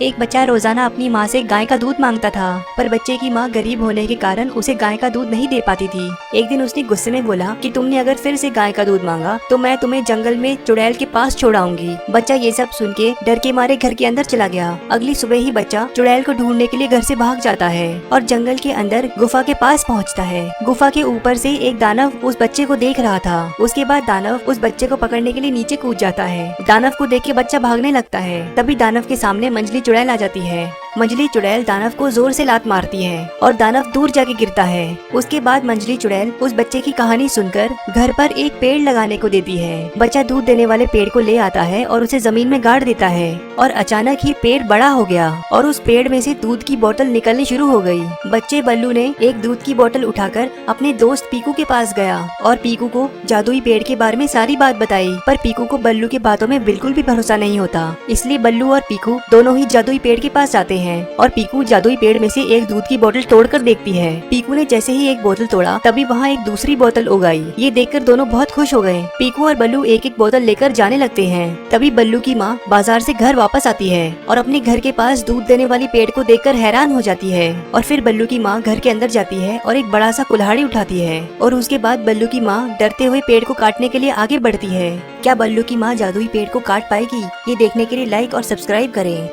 एक बच्चा रोजाना अपनी माँ से गाय का दूध मांगता था, पर बच्चे की माँ गरीब होने के कारण उसे गाय का दूध नहीं दे पाती थी। एक दिन उसने गुस्से में बोला कि तुमने अगर फिर से गाय का दूध मांगा तो मैं तुम्हें जंगल में चुड़ैल के पास छोड़ाऊंगी। बच्चा ये सब सुन के डर के मारे घर के अंदर चला गया। अगली सुबह ही बच्चा चुड़ैल को ढूंढने के लिए घर से भाग जाता है और जंगल के अंदर गुफा के पास पहुँचता है। गुफा के ऊपर से एक दानव उस बच्चे को देख रहा था। उसके बाद दानव उस बच्चे को पकड़ने के लिए नीचे कूद जाता है। दानव को देख के बच्चा भागने लगता है। तभी दानव के सामने मंजली चुड़ैल आ जाती है। मंजली चुड़ैल दानव को जोर से लात मारती है और दानव दूर जाके गिरता है। उसके बाद मंजली चुड़ैल उस बच्चे की कहानी सुनकर घर पर एक पेड़ लगाने को देती है। बच्चा दूध देने वाले पेड़ को ले आता है और उसे जमीन में गाड़ देता है और अचानक ही पेड़ बड़ा हो गया और उस पेड़ में से दूध की बोतल निकलनी शुरू हो गई। बच्चे बल्लू ने एक दूध की बोतल उठाकर अपने दोस्त पीकू के पास गया और पीकू को जादुई पेड़ के बारे में सारी बात बताई, पर पीकू को बल्लू की बातों में बिल्कुल भी भरोसा नहीं होता। इसलिए बल्लू और पीकू दोनों ही जादुई पेड़ के पास जाते हैं और पीकू जादुई पेड़ में से एक दूध की बोतल तोड़कर देखती है। पीकू ने जैसे ही एक बोतल तोड़ा तभी वहाँ एक दूसरी बोतल उग आई। ये देखकर दोनों बहुत खुश हो गए। पीकू और बल्लू एक एक बोतल लेकर जाने लगते हैं। तभी बल्लू की माँ बाजार से घर वापस आती है और अपने घर के पास दूध देने वाली पेड़ को देखकर हैरान हो जाती है। और फिर बल्लू की माँ घर के अंदर जाती है और एक बड़ा सा कुल्हाड़ी उठाती है और उसके बाद बल्लू की माँ डरते हुए पेड़ को काटने के लिए आगे बढ़ती है। क्या बल्लू की माँ जादुई पेड़ को काट पाएगी? ये देखने के लिए लाइक और सब्सक्राइब करें।